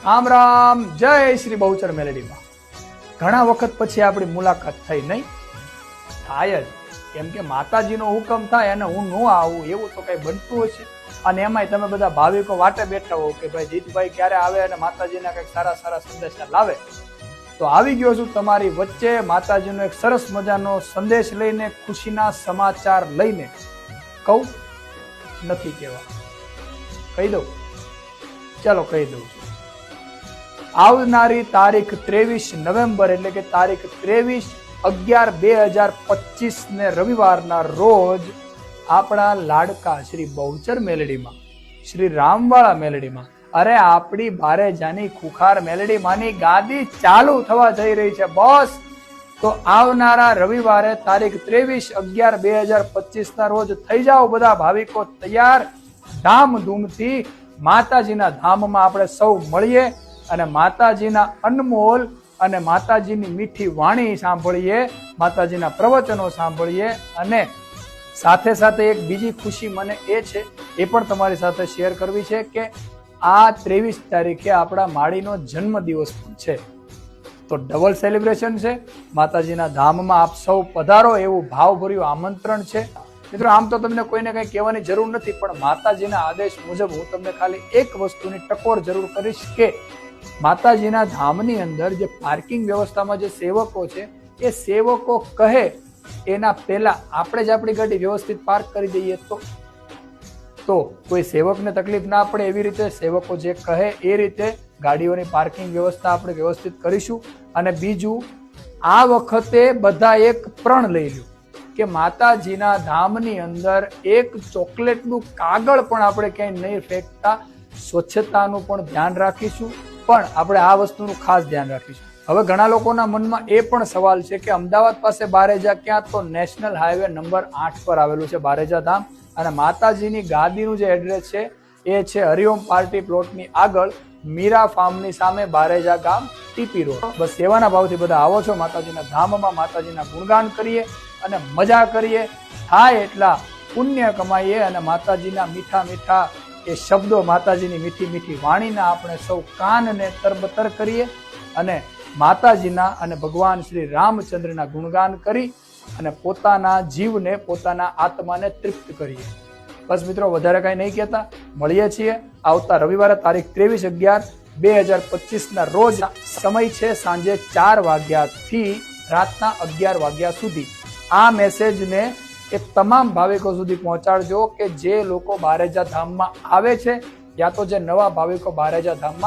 રામ રામ, જય શ્રી બહુચર મેલેડીમાં ઘણા વખત પછી આપણી મુલાકાત થઈ નહીં? થાય જ, કેમ કે માતાજીનો હુકમ થાય અને હું ન આવું એવું તો કઈ બનતું હશે. અને એમાંય તમે બધા ભાવિકો વાટે બેઠા હો કે ભાઈ જીતભાઈ ક્યારે આવે અને માતાજીના કંઈક સારા સારા સંદેશા લાવે. તો આવી ગયો છું તમારી વચ્ચે માતાજીનો એક સરસ મજાનો સંદેશ લઈને, ખુશીના સમાચાર લઈને. કહું? નથી કહેવા, કહી દઉં? ચાલો કહી દઉં છું. આવનારી તારીખ 23 નવેમ્બર એટલે કે તારીખ 23/11/2025 ને રવિવારના રોજ આપણા લાડકા શ્રી બહુચર મેલેડીમાં, શ્રી રામવાળા મેલેડીમાં, અરે આપણી બારેજાની ખુખાર મેલેડીમાંની ગાદી ચાલુ થવા જઈ રહી છે બોસ. તો આવનારા રવિવારે તારીખ 23/11/2025 ના રોજ થઈ જાઓ બધા ભાવિકો તૈયાર. ધામધૂમથી માતાજીના ધામમાં આપણે સૌ મળીએ અને માતાજીના અનમોલ અને માતાજીની મીઠી વાણી સાંભળીએ, માતાજીના પ્રવચનો સાંભળીએ. અને સાથે સાથે એક બીજી ખુશી મને એ છે, એ પણ તમારી સાથે શેર કરવી છે કે આ 23 તારીખે આપણા માળીનો જન્મ દિવસ પણ છે. તો ડબલ સેલિબ્રેશન છે. માતાજીના ધામમાં આપ સૌ પધારો એવું ભાવભર્યું આમંત્રણ છે. મિત્રો, આમ તો તમને કોઈને કંઈ કહેવાની જરૂર નથી, પણ માતાજીના આદેશ મુજબ હું તમને ખાલી એક વસ્તુની ટકોર જરૂર કરીશ કે માતાજીના ધામની અંદર જે પાર્કિંગ વ્યવસ્થામાં જે સેવકો છે, એ સેવકો કહે એના પહેલા આપણે જ આપણી ગાડી વ્યવસ્થિત પાર્ક કરી દઈએ તો કોઈ સેવકને તકલીફ ના પડે એવી રીતે સેવકો જે કહે એ રીતે ગાડીઓની પાર્કિંગ વ્યવસ્થા આપણે વ્યવસ્થિત કરીશું. અને બીજું, આ વખતે બધા એક પ્રણ લઈ લ્યો કે માતાજીના ધામની અંદર એક ચોકલેટનું કાગળ પણ આપણે ક્યાંય નહીં ફેંકતા. સ્વચ્છતાનું પણ ધ્યાન રાખીશું, પણ આપણે આ વસ્તુનું ખાસ ધ્યાન રાખીશું. હવે ઘણા લોકોના મનમાં એ પણ સવાલ છે કે અમદાવાદ પાસે બારેજા ક્યાં? તો નેશનલ હાઈવે નંબર 8 પર આવેલું છે બારેજા ધામ. અને માતાજીની ગાદીનું જે એડ્રેસ છે એ છે હરિઓમ પાર્ટી પ્લોટની આગળ, મીરા ફાર્મની સામે, બારેજા ગામ, ટીપી રોડ. બસ સેવાના ભાવથી બધા આવો છો માતાજીના ધામમાં, માતાજીના ગુણગાન કરીએ અને મજા કરીએ. થાય એટલા પુણ્ય કમાઈએ અને માતાજીના મીઠા મીઠા એ શબ્દો, માતાજીની મીઠી મીઠી વાણીના આપણે સૌ કાનને તરબતર કરીએ અને માતાજીના અને ભગવાન શ્રી રામચંદ્રના ગુણગાન કરી અને પોતાના જીવને, પોતાના આત્માને તૃપ્ત કરીએ. બસ મિત્રો, વધારે કાંઈ નહીં કહેતા, મળીએ છીએ આવતા રવિવારે તારીખ 23/11/2025 ના રોજ. સમય છે સાંજે 4 વાગ્યાથી રાતના 11 વાગ્યા સુધી. આ મેસેજને એ તમામ ભાવિકો સુધી પહોંચાડજો કે જે લોકો બારેજા ધામમાં આવે છે, યા તો જે નવા ભાવિકો બારેજા ધામમાં